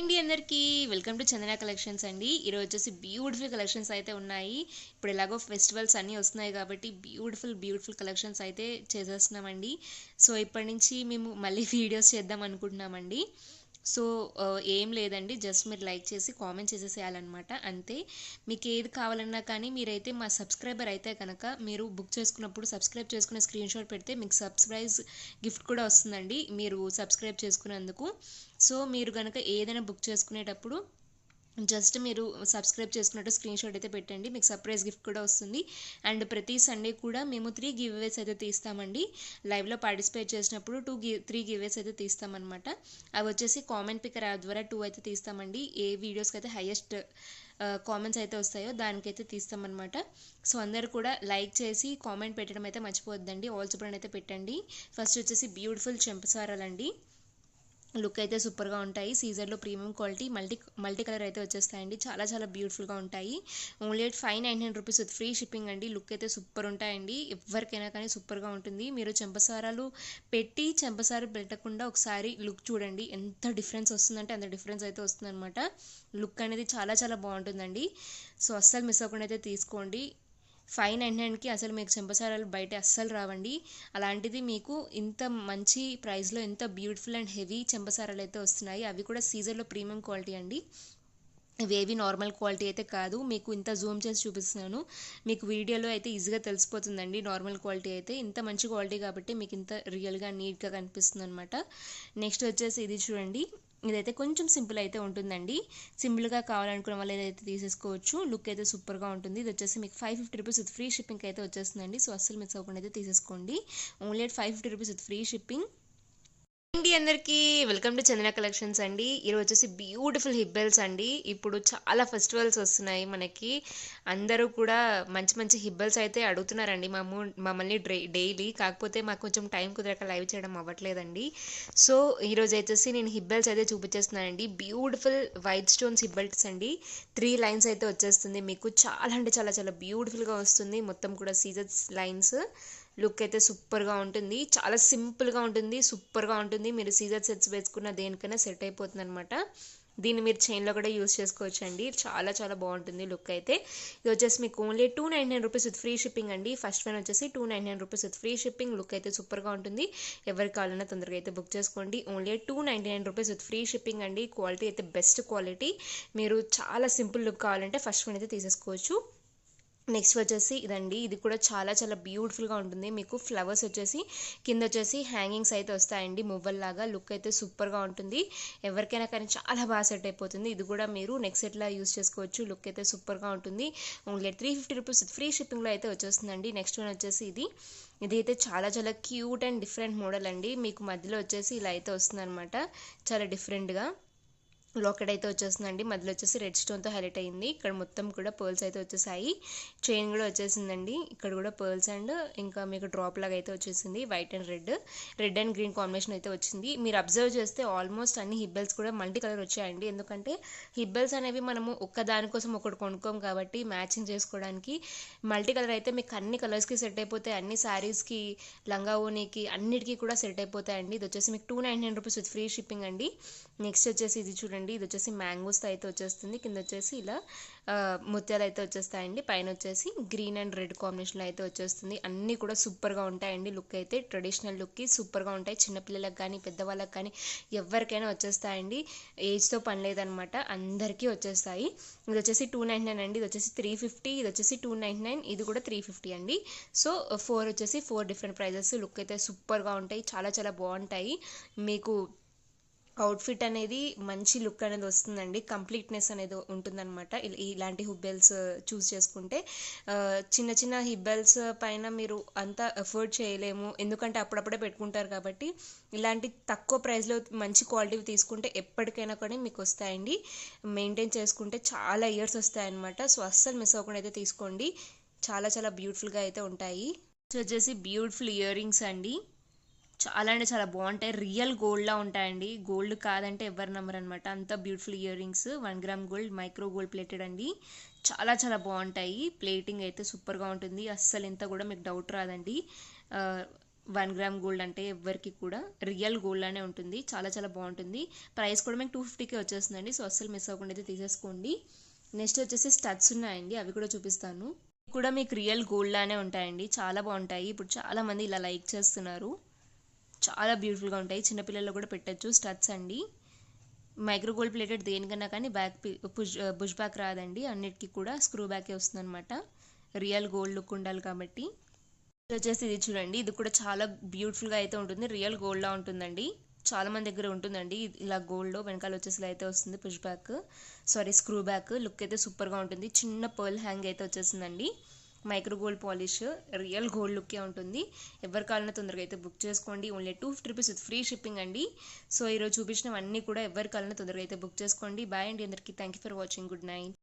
అండి అందరికీ welcome to Chandana collections అండి. ఈరోజు వచ్చేసి బ్యూటిఫుల్ కలెక్షన్స్ అయితే ఉన్నాయి. ఇప్పుడు ఎలాగో ఫెస్టివల్స్ అన్నీ వస్తున్నాయి కాబట్టి బ్యూటిఫుల్ కలెక్షన్స్ అయితే చేసేస్తున్నామండి. సో ఇప్పటి నుంచి మేము మళ్ళీ వీడియోస్ చేద్దాం అనుకుంటున్నామండి. సో ఏం లేదండి, జస్ట్ మీరు లైక్ చేసి కామెంట్ చేసేసేయాలన్నమాట అంతే. మీకు ఏది కావాలన్నా కానీ మీరైతే మా సబ్స్క్రైబర్ అయితే కనుక మీరు బుక్ చేసుకున్నప్పుడు సబ్స్క్రైబ్ చేసుకునే స్క్రీన్ షాట్ పెడితే మీకు సబ్స్క్రైజ్ గిఫ్ట్ కూడా వస్తుందండి మీరు సబ్స్క్రైబ్ చేసుకున్నందుకు. సో మీరు కనుక ఏదైనా బుక్ చేసుకునేటప్పుడు జస్ట్ మీరు సబ్స్క్రైబ్ చేసుకున్నట్టు స్క్రీన్ షాట్ అయితే పెట్టండి, మీకు సర్ప్రైజ్ గిఫ్ట్ కూడా వస్తుంది. అండ్ ప్రతి సండే కూడా మేము 3 గివ్ అవేస్ అయితే తీస్తామండి. లైవ్లో పార్టిసిపేట్ చేసినప్పుడు 3 గివ్ అవేస్ అయితే తీస్తామన్నమాట. అవి వచ్చేసి కామెంట్ పికర్ యాప్ ద్వారా 2 అయితే తీస్తామండి. ఏ వీడియోస్కి అయితే హైయెస్ట్ కామెంట్స్ అయితే వస్తాయో దానికైతే తీస్తామన్నమాట. సో అందరు కూడా లైక్ చేసి కామెంట్ పెట్టడం అయితే మర్చిపోవద్దండి. ఆల్ సూపర్ అయితే పెట్టండి. ఫస్ట్ వచ్చేసి బ్యూటిఫుల్ చెంపసారాలండి. లుక్ అయితే సూపర్గా ఉంటాయి. సీజర్లో ప్రీమియం క్వాలిటీ మల్టీ కలర్ అయితే వచ్చేస్తాయండి. చాలా బ్యూటిఫుల్గా ఉంటాయి. Only 599 rupees with free shipping అండి. లుక్ అయితే సూపర్ ఉంటాయండి. ఎవరికైనా కానీ సూపర్గా ఉంటుంది. మీరు చెంపసారాలు పెట్టి చెంపసారు పెట్టకుండా ఒకసారి లుక్ చూడండి, ఎంత డిఫరెన్స్ వస్తుందంటే అంత డిఫరెన్స్ అయితే వస్తుందన్నమాట. లుక్ అనేది చాలా బాగుంటుందండి. సో అస్సలు మిస్ అవ్వకుండా అయితే తీసుకోండి. 599కి అసలు మీకు చెంపసారాలు బయట అస్సలు రావండి. అలాంటిది మీకు ఇంత మంచి ప్రైస్లో ఇంత బ్యూటిఫుల్ అండ్ హెవీ చెంపసారాలు అయితే వస్తున్నాయి. అవి కూడా సీజర్లో ప్రీమియం క్వాలిటీ అండి. ఇవేవి నార్మల్ క్వాలిటీ అయితే కాదు. మీకు ఇంత జూమ్ చేసి చూపిస్తున్నాను, మీకు వీడియోలో అయితే ఈజీగా తెలిసిపోతుందండి. నార్మల్ క్వాలిటీ అయితే ఇంత మంచి క్వాలిటీ కాబట్టి మీకు ఇంత రియల్గా నీట్గా కనిపిస్తుంది అనమాట. నెక్స్ట్ వచ్చేసి ఇది చూడండి, ఇదైతే కొంచెం సింపుల్ అయితే ఉంటుందండి. సింపుల్గా కావాలనుకున్న వాళ్ళు ఏదైతే తీసేసుకోవచ్చు. లుక్ అయితే సూపర్గా ఉంటుంది. ఇది వచ్చేసి మీకు 550 రూపీస్ విత్ ఫ్రీ షిప్పింగ్ అయితే వచ్చేస్తుందండి. సో అస్సలు మిస్ అవ్వకుండా అయితే తీసేసుకోండి. Only 550 rupees with free shipping అండి. అందరికీ వెల్కమ్ టు చందన కలెక్షన్స్ అండి. ఈరోజు వచ్చేసి బ్యూటిఫుల్ హిబ్బెల్స్ అండి. ఇప్పుడు చాలా ఫెస్టివల్స్ వస్తున్నాయి మనకి. అందరూ కూడా మంచి హిబ్బెల్స్ అయితే అడుగుతున్నారండి మమ్మల్ని డైలీ. కాకపోతే మాకు కొంచెం టైం కుదరక లైవ్ చేయడం అవ్వట్లేదండి. సో ఈరోజు వచ్చేసి నేను హిబ్బెల్స్ అయితే చూపించేస్తున్నానండి. బ్యూటిఫుల్ వైట్ స్టోన్స్ హిబ్బెల్స్ అండి. 3 లైన్స్ అయితే వచ్చేస్తుంది మీకు. చాలా అంటే చాలా బ్యూటిఫుల్గా వస్తుంది. మొత్తం కూడా సీజర్స్ లైన్స్. లుక్ అయితే సూపర్గా ఉంటుంది. చాలా సింపుల్గా ఉంటుంది, సూపర్గా ఉంటుంది. మీరు సీజర్ సెట్స్ వేసుకున్న దేనికైనా సెట్ అయిపోతుంది అనమాట. దీన్ని మీరు చైన్లో కూడా యూస్ చేసుకోవచ్చు అండి. చాలా బాగుంటుంది లుక్ అయితే. ఇది వచ్చేసి మీకు only 299 rupees with free shipping అండి. ఫస్ట్ వన్ వచ్చేసి 299 rupees with free shipping. Look అయితే సూపర్గా ఉంటుంది. ఎవరికి కావాలన్నా తొందరగా అయితే బుక్ చేసుకోండి. Only 299 rupees with free shipping అండి. క్వాలిటీ అయితే బెస్ట్ క్వాలిటీ. మీరు చాలా సింపుల్ లుక్ కావాలంటే ఫస్ట్ వన్ అయితే తీసేసుకోవచ్చు. నెక్స్ట్ వచ్చేసి ఇదండి. ఇది కూడా చాలా బ్యూటిఫుల్గా ఉంటుంది. మీకు ఫ్లవర్స్ వచ్చేసి కింద వచ్చేసి హ్యాంగింగ్స్ అయితే వస్తాయండి మువ్వల్లాగా. లుక్ అయితే సూపర్గా ఉంటుంది. ఎవరికైనా కానీ చాలా బాగా సెట్ అయిపోతుంది. ఇది కూడా మీరు నెక్స్ట్ సెట్లా యూస్ చేసుకోవచ్చు. లుక్ అయితే సూపర్గా ఉంటుంది. ఓన్లీ 350 రూపీస్ ఫ్రీ షిప్పింగ్లో అయితే వచ్చేస్తుందండి. నెక్స్ట్ వన్ వచ్చేసి ఇది అయితే చాలా క్యూట్ అండ్ డిఫరెంట్ మోడల్ అండి. మీకు మధ్యలో వచ్చేసి ఇలా అయితే వస్తుంది అనమాట. చాలా డిఫరెంట్గా లాకెట్ అయితే వచ్చేస్తుందండి. మధ్యలో వచ్చేసి రెడ్ స్టోన్తో హైలైట్ అయింది. ఇక్కడ మొత్తం కూడా పర్ల్స్ అయితే వచ్చేసాయి. చైన్ కూడా వచ్చేసిందండి. ఇక్కడ కూడా పర్ల్స్ అండ్ ఇంకా మీకు డ్రాప్ లాగా అయితే వచ్చేసింది. White and red and green combination అయితే వచ్చింది. మీరు అబ్జర్వ్ చేస్తే ఆల్మోస్ట్ అన్ని హిబ్బెల్స్ కూడా మల్టీ కలర్ వచ్చాయండి. ఎందుకంటే హిబ్బెల్స్ అనేవి మనము ఒక్క దానికోసం ఒకటి కొనుక్కోం కాబట్టి మ్యాచింగ్ చేసుకోవడానికి మల్టీ కలర్ అయితే మీకు అన్ని కలర్స్కి సెట్ అయిపోతాయి. అన్ని శారీస్కి, లంగా ఓనీకి అన్నిటికీ కూడా సెట్ అయిపోతాయండి. ఇది వచ్చేసి మీకు 299 రూపీస్ విత్ ఫ్రీ షిప్పింగ్ అండి. నెక్స్ట్ వచ్చేసి ఇది చూడండి. ఇది వచ్చేసి మ్యాంగోస్తో అయితే వచ్చేస్తుంది. కింద వచ్చేసి ఇలా ముత్యాలు అయితే వచ్చేస్తాయండి. పైన వచ్చేసి గ్రీన్ అండ్ రెడ్ కాంబినేషన్లో అయితే వచ్చేస్తుంది. అన్నీ కూడా సూపర్గా ఉంటాయండి. లుక్ అయితే ట్రెడిషనల్ లుక్కి సూపర్గా ఉంటాయి. చిన్నపిల్లలకు కానీ పెద్దవాళ్ళకి కానీ ఎవరికైనా వచ్చేస్తాయండి. ఏజ్తో పని లేదనమాట, అందరికీ వచ్చేస్తాయి. ఇది వచ్చేసి 299 అండి. ఇది వచ్చేసి 350. ఇది వచ్చేసి 299. ఇది కూడా 350 అండి. సో 4 వచ్చేసి 4 డిఫరెంట్ ప్రైజెస్. లుక్ అయితే సూపర్గా ఉంటాయి. చాలా బాగుంటాయి. మీకు అవుట్ఫిట్ అనేది మంచి లుక్ అనేది వస్తుందండి. కంప్లీట్నెస్ అనేది ఉంటుందన్నమాట. ఇలాంటి హిబ్బెల్స్ చూస్ చేసుకుంటే. చిన్న హిబ్బెల్స్ పైన మీరు అంతా ఎఫర్ట్ చేయలేము, ఎందుకంటే అప్పుడప్పుడే పెట్టుకుంటారు కాబట్టి ఇలాంటి తక్కువ ప్రైస్లో మంచి క్వాలిటీ తీసుకుంటే ఎప్పటికైనా కూడా మీకు వస్తాయండి. మెయింటైన్ చేసుకుంటే చాలా ఇయర్స్ వస్తాయన్నమాట. సో అస్సలు మిస్ అవ్వకుండా అయితే తీసుకోండి. చాలా బ్యూటిఫుల్గా అయితే ఉంటాయి. సో వచ్చేసి బ్యూటిఫుల్ ఇయర్ రింగ్స్ అండి. చాలా అంటే చాలా బాగుంటాయి. రియల్ గోల్డ్లా ఉంటాయండి. గోల్డ్ కాదంటే ఎవరు నమ్మరు అనమాట. అంత beautiful ear rings. 1 gram gold, micro gold plated అండి. చాలా బాగుంటాయి. ప్లేటింగ్ అయితే సూపర్గా ఉంటుంది. అస్సలు ఇంత కూడా మీకు డౌట్ రాదండి. 1 గ్రామ్ గోల్డ్ అంటే ఎవరికి కూడా రియల్ గోల్డ్ అనే ఉంటుంది. చాలా చాలా బాగుంటుంది. ప్రైస్ కూడా మీకు 250కే వచ్చేస్తుందండి. సో అస్సలు మిస్ అవ్వకుండా అయితే తీసేసుకోండి. నెక్స్ట్ వచ్చేసి స్టడ్స్ ఉన్నాయండి, అవి కూడా చూపిస్తాను. ఇవి కూడా మీకు రియల్ గోల్డ్ లానే ఉంటాయండి, చాలా బాగుంటాయి. ఇప్పుడు చాలా మంది ఇలా లైక్ చేస్తున్నారు. చాలా బ్యూటిఫుల్గా ఉంటాయి, చిన్నపిల్లల్లో కూడా పెట్టచ్చు స్టడ్స్ అండి. మైక్రో గోల్డ్ ప్లేటెడ్ దేనికన్నా కానీ బ్యాక్ బుష్ బ్యాక్ రాదండి, అన్నిటికీ కూడా స్క్రూ బ్యాకే వస్తుంది అనమాట. రియల్ గోల్డ్ లుక్ ఉండాలి కాబట్టి. ఇది వచ్చేసి ఇది చూడండి, ఇది కూడా చాలా బ్యూటిఫుల్గా అయితే ఉంటుంది. రియల్ గోల్డ్లా ఉంటుందండి, చాలా మంది దగ్గర ఉంటుందండి ఇలా గోల్డ్. వెనకాల వచ్చేసి ఇలా అయితే వస్తుంది push back, sorry screw back. Look అయితే సూపర్గా ఉంటుంది. చిన్న పర్ల్ హ్యాంగ్ అయితే వచ్చేసిందండి. Micro gold polish, real gold లుక్కే ఉంటుంది. ఎవరి కావాలన్నా తొందరగా అయితే బుక్ చేసుకోండి. Only 250 rupees with free shipping అండి. సో ఈరోజు చూపించినవన్నీ కూడా ఎవరి కావాలన్నా తొందరగా అయితే బుక్ చేసుకోండి. బాయ్ అండి అందరికీ. Thank you for watching. Good night.